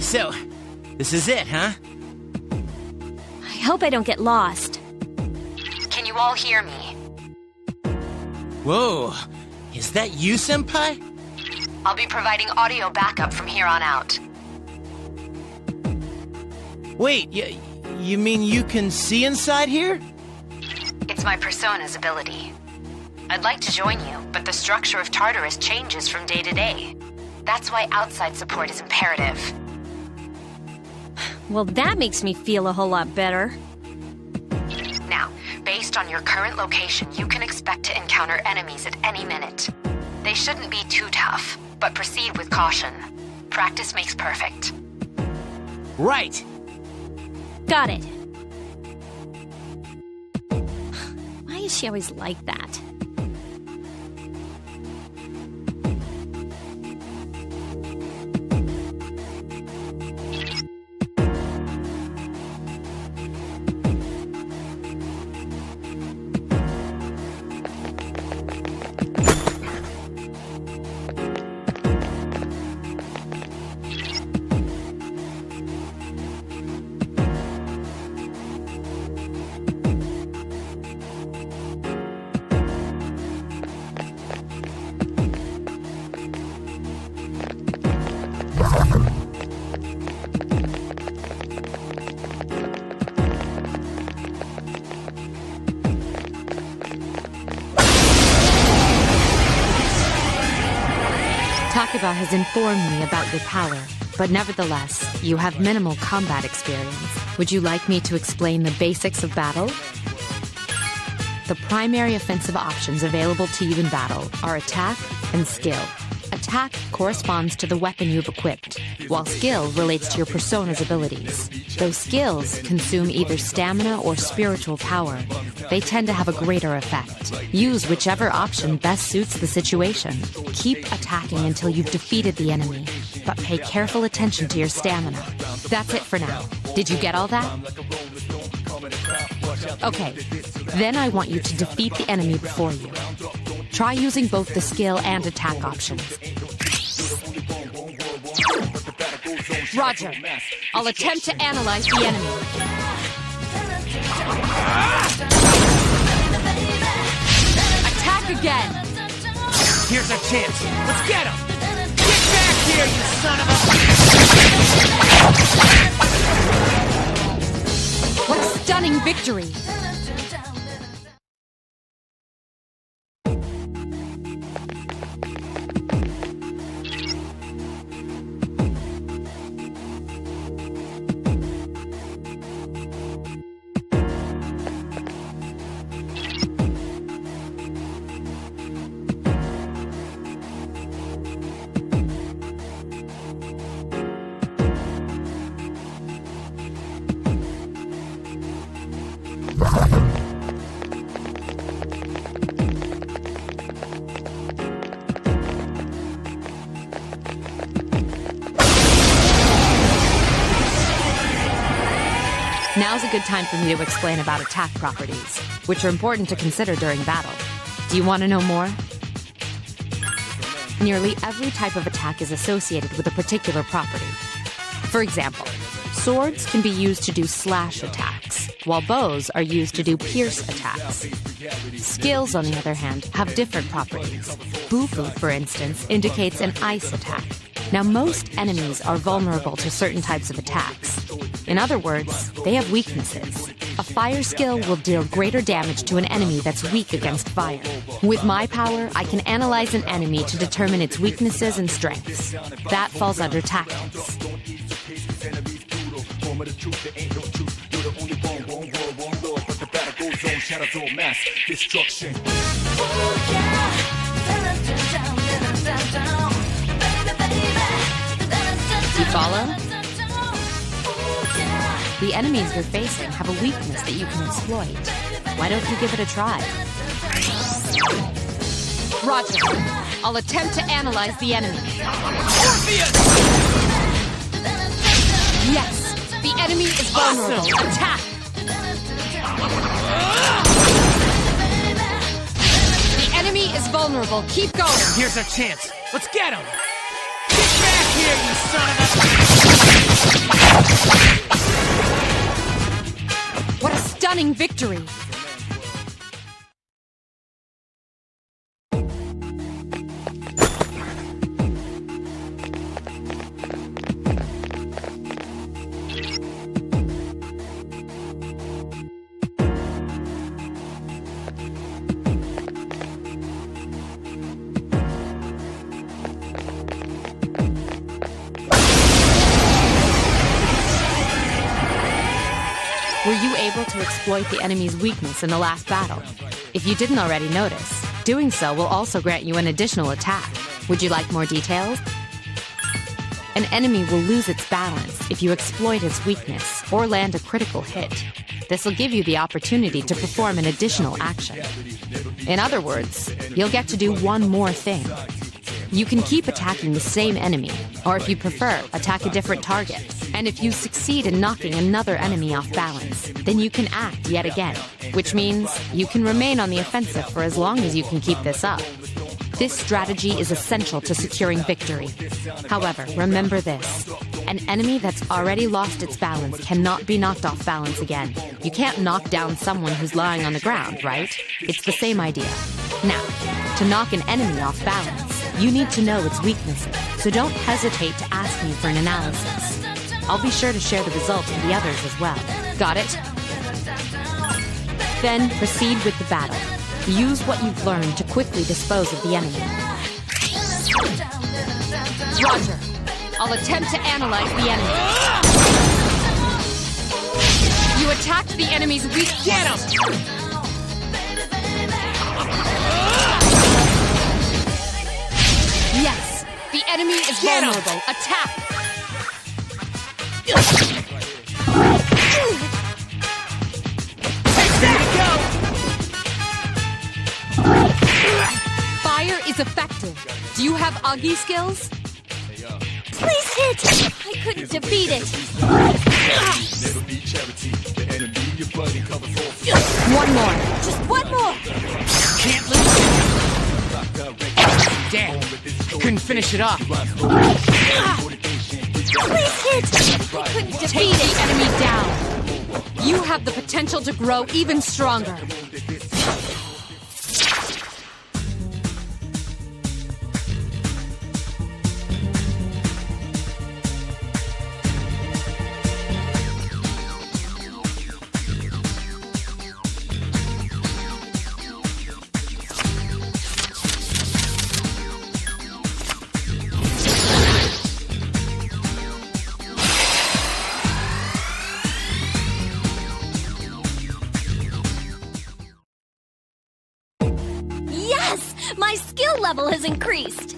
So, this is it, huh? I hope I don't get lost. Can you all hear me? Whoa, is that you, Senpai? I'll be providing audio backup from here on out. Wait, you mean you can see inside here? It's my Persona's ability. I'd like to join you, but the structure of Tartarus changes from day to day. That's why outside support is imperative. Well, that makes me feel a whole lot better. Now, based on your current location, you can expect to encounter enemies at any minute. They shouldn't be too tough, but proceed with caution. Practice makes perfect. Right. Got it. Why is she always like that? Takeba has informed me about your power, but nevertheless, you have minimal combat experience. Would you like me to explain the basics of battle? The primary offensive options available to you in battle are attack and skill. Attack corresponds to the weapon you've equipped, while skill relates to your persona's abilities. Those skills consume either stamina or spiritual power. They tend to have a greater effect. Use whichever option best suits the situation. Keep attacking until you've defeated the enemy, but pay careful attention to your stamina. That's it for now. Did you get all that? Okay, then I want you to defeat the enemy before you. Try using both the skill and attack options. Roger. I'll attempt to analyze the enemy. Attack again! Here's our chance. Let's get him! Get back here, you son of a... What a stunning victory! Now's a good time for me to explain about attack properties, which are important to consider during battle. Do you want to know more? Nearly every type of attack is associated with a particular property. For example, swords can be used to do slash attacks, while bows are used to do pierce attacks. Skills, on the other hand, have different properties. Bufu, for instance, indicates an ice attack. Now, most enemies are vulnerable to certain types of attacks. In other words, they have weaknesses. A fire skill will deal greater damage to an enemy that's weak against fire. With my power, I can analyze an enemy to determine its weaknesses and strengths. That falls under tactics. You follow? The enemies you're facing have a weakness that you can exploit. Why don't you give it a try? Roger. I'll attempt to analyze the enemy. Orpheus! Yes! The enemy is vulnerable. Awesome. Attack! The enemy is vulnerable. Keep going. Here's our chance. Let's get him! Get back here, you son of a... What a stunning victory! Were you able to exploit the enemy's weakness in the last battle? If you didn't already notice, doing so will also grant you an additional attack. Would you like more details? An enemy will lose its balance if you exploit its weakness or land a critical hit. This will give you the opportunity to perform an additional action. In other words, you'll get to do one more thing. You can keep attacking the same enemy, or if you prefer, attack a different target. And if you succeed in knocking another enemy off balance, then you can act yet again, which means you can remain on the offensive for as long as you can keep this up. This strategy is essential to securing victory. However, remember this. An enemy that's already lost its balance cannot be knocked off balance again. You can't knock down someone who's lying on the ground, right? It's the same idea. Now, to knock an enemy off balance, you need to know its weaknesses, so don't hesitate to ask me for an analysis. I'll be sure to share the results with the others as well. Got it? Then proceed with the battle. Use what you've learned to quickly dispose of the enemy. Roger. I'll attempt to analyze the enemy. You attacked the enemy's weak. Get him! Yes, the enemy is Get him! vulnerable. Attack! Take that! Fire is effective. Do you have Augie skills? Please hit! I couldn't defeat it. One more. Just one more. Can't lose. Damn. Couldn't finish it off. Please hit! I couldn't Take defeat the it. enemy down. You have the potential to grow even stronger. Yes! My skill level has increased.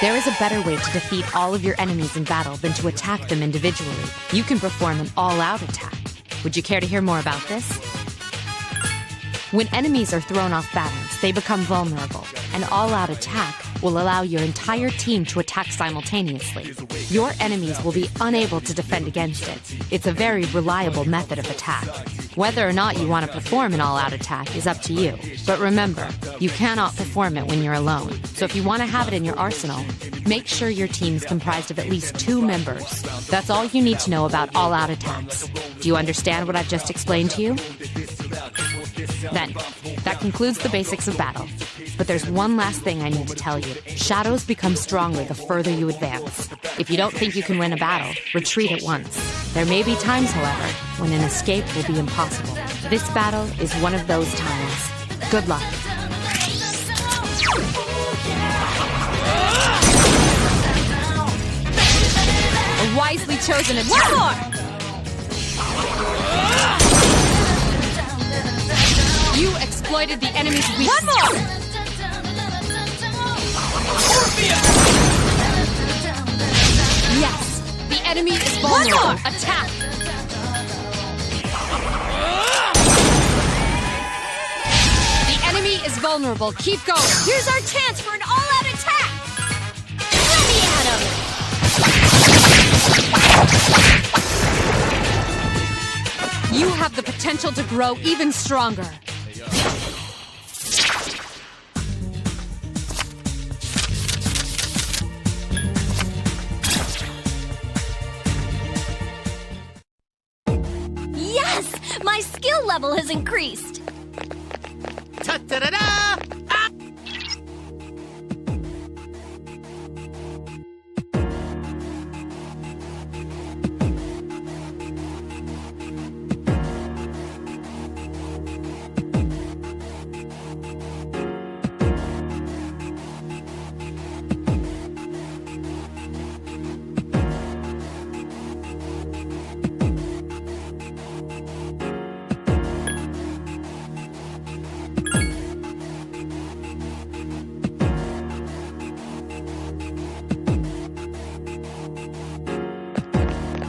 There is a better way to defeat all of your enemies in battle than to attack them individually. You can perform an all-out attack. Would you care to hear more about this? When enemies are thrown off balance, they become vulnerable. An all-out attack will allow your entire team to attack simultaneously. Your enemies will be unable to defend against it. It's a very reliable method of attack. Whether or not you want to perform an all-out attack is up to you. But remember, you cannot perform it when you're alone. So if you want to have it in your arsenal, make sure your team is comprised of at least 2 members. That's all you need to know about all-out attacks. Do you understand what I've just explained to you? Then, that concludes the basics of battle. But there's one last thing I need to tell you. Shadows become stronger the further you advance. If you don't think you can win a battle, retreat at once. There may be times, however, when an escape will be impossible. This battle is one of those times. Good luck. A wisely chosen attack. One more! exploited the enemy's weakness. One more! Yes, the enemy is vulnerable. Attack! The enemy is vulnerable. Keep going. Here's our chance for an all-out attack! Let me at him! You have the potential to grow even stronger. Yes! My skill level has increased! Ta-da-da-da! Ah!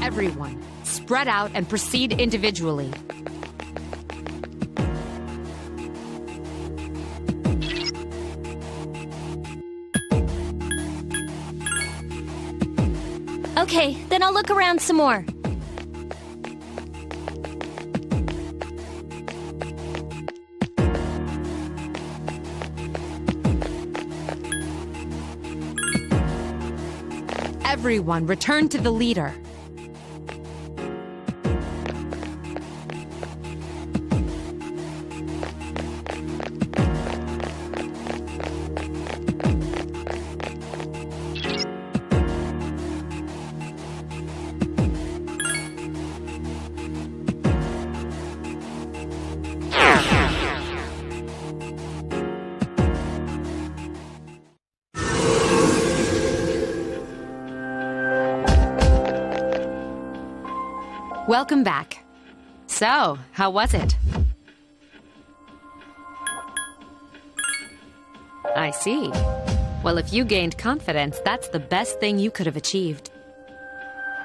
Everyone, spread out and proceed individually. Okay, then I'll look around some more. Everyone, return to the leader. Welcome back. So, how was it? I see. Well, if you gained confidence, that's the best thing you could have achieved.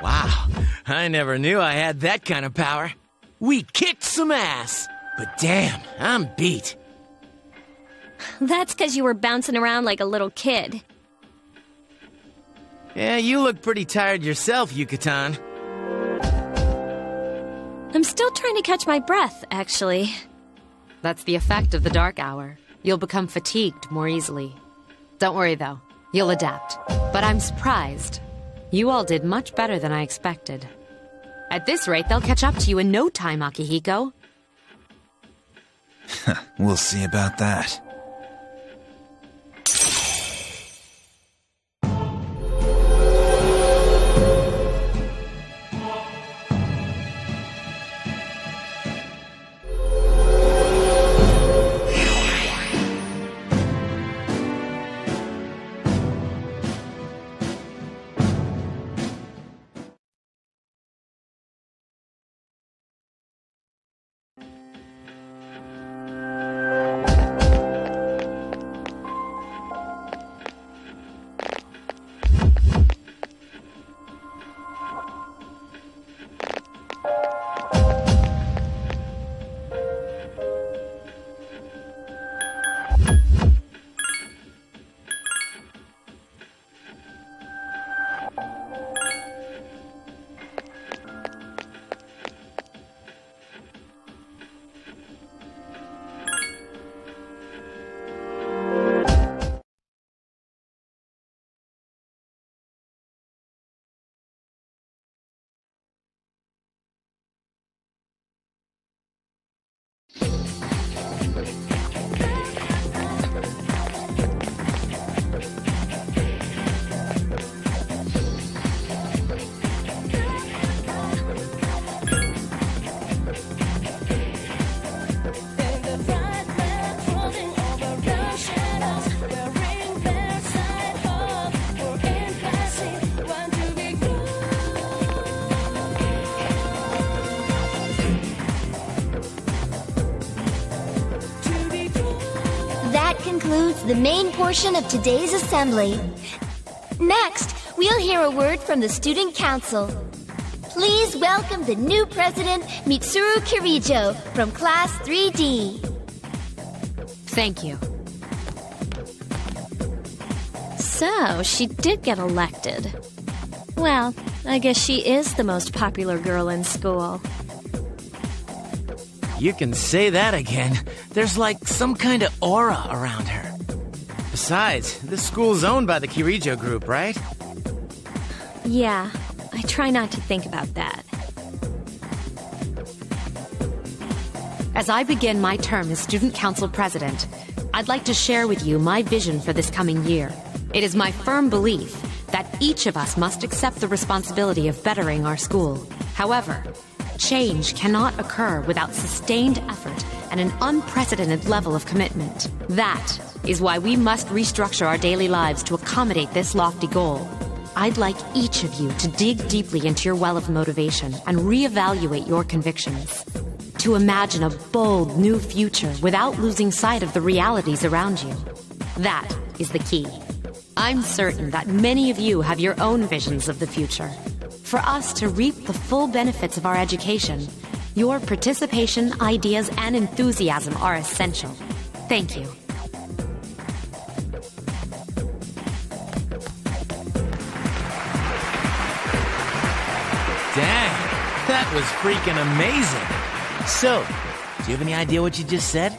Wow, I never knew I had that kind of power. We kicked some ass. But damn, I'm beat. That's because you were bouncing around like a little kid. Yeah, you look pretty tired yourself, Yucatan. I'm still trying to catch my breath, actually. That's the effect of the dark hour. You'll become fatigued more easily. Don't worry, though. You'll adapt. But I'm surprised. You all did much better than I expected. At this rate, they'll catch up to you in no time, Akihiko. We'll see about that. That concludes the main portion of today's assembly. Next, we'll hear a word from the Student Council. Please welcome the new president, Mitsuru Kirijo, from Class 3D. Thank you. So, she did get elected. Well, I guess she is the most popular girl in school. You can say that again. There's like some kind of aura around her. Besides, this school's owned by the Kirijo group, right? Yeah, I try not to think about that. As I begin my term as Student Council President, I'd like to share with you my vision for this coming year. It is my firm belief that each of us must accept the responsibility of bettering our school. However, change cannot occur without sustained effort and an unprecedented level of commitment. That is why we must restructure our daily lives to accommodate this lofty goal. I'd like each of you to dig deeply into your well of motivation and reevaluate your convictions. To imagine a bold new future without losing sight of the realities around you. That is the key. I'm certain that many of you have your own visions of the future. For us to reap the full benefits of our education, your participation, ideas, and enthusiasm are essential. Thank you. Dang, that was freaking amazing. So, do you have any idea what you just said?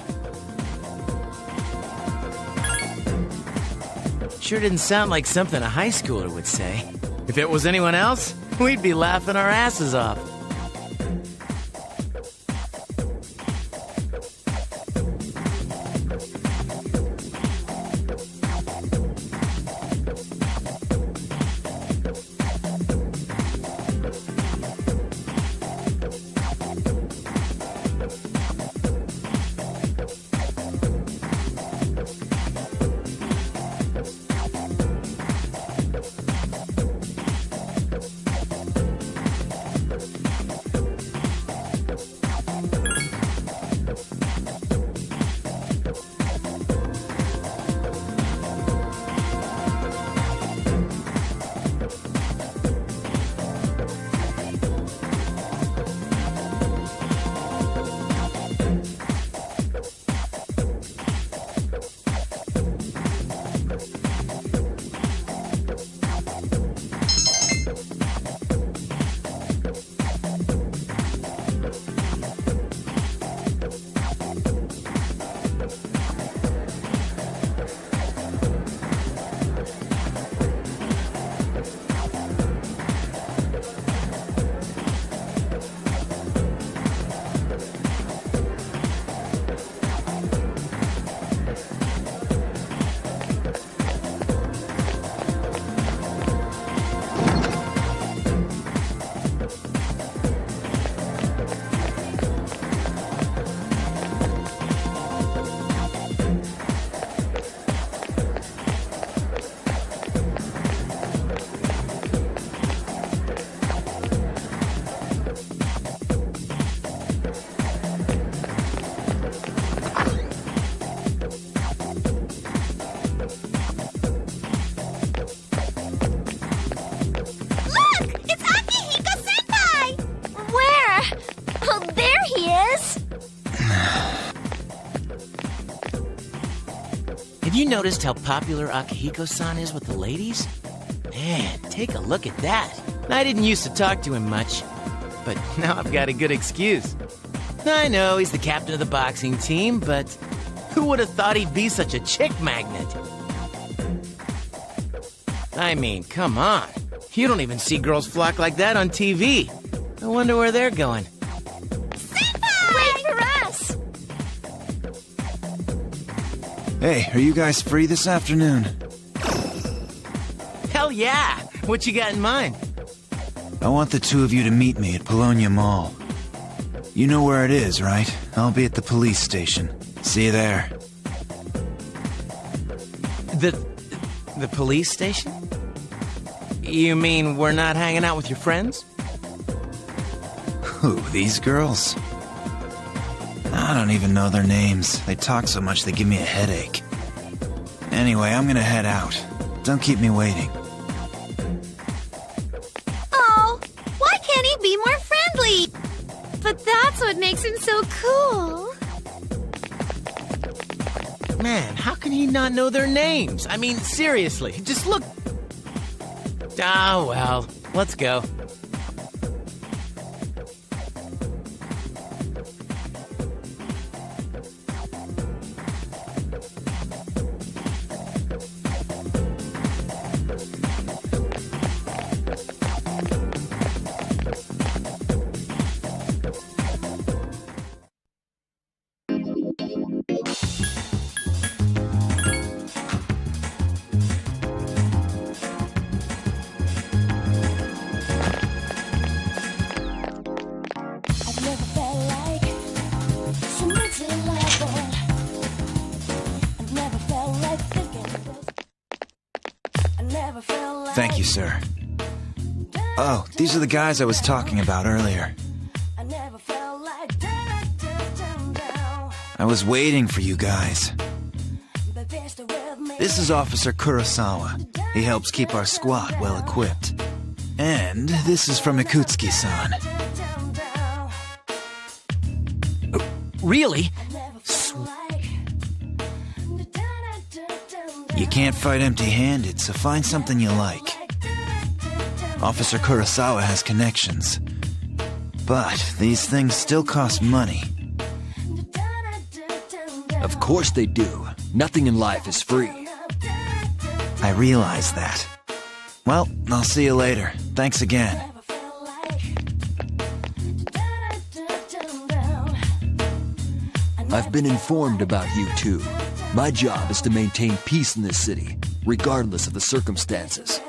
Sure didn't sound like something a high schooler would say. If it was anyone else, we'd be laughing our asses off. Have you noticed how popular Akihiko-san is with the ladies? Man, take a look at that. I didn't used to talk to him much, but now I've got a good excuse. I know he's the captain of the boxing team, but who would have thought he'd be such a chick magnet? I mean, come on. You don't even see girls flock like that on TV. I wonder where they're going. Senpai! Wait for us! Hey, are you guys free this afternoon? Hell yeah! What you got in mind? I want the two of you to meet me at Polonia Mall. You know where it is, right? I'll be at the police station. See you there. The police station? You mean we're not hanging out with your friends? Who, these girls? I don't even know their names. They talk so much they give me a headache. Anyway, I'm gonna head out. Don't keep me waiting. Oh, why can't he be more friendly? But that's what makes him so cool. Man, how can he not know their names? I mean, seriously, just look. Ah, well, let's go. Thank you, sir. Oh, these are the guys I was talking about earlier. I was waiting for you guys. This is Officer Kurosawa. He helps keep our squad well equipped. And this is from Ikutsuki-san. Really? You can't fight empty-handed, so find something you like. Officer Kurosawa has connections. But these things still cost money. Of course they do. Nothing in life is free. I realize that. Well, I'll see you later. Thanks again. I've been informed about you two. My job is to maintain peace in this city, regardless of the circumstances.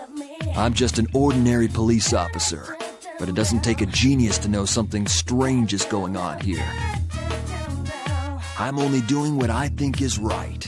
I'm just an ordinary police officer, but it doesn't take a genius to know something strange is going on here. I'm only doing what I think is right.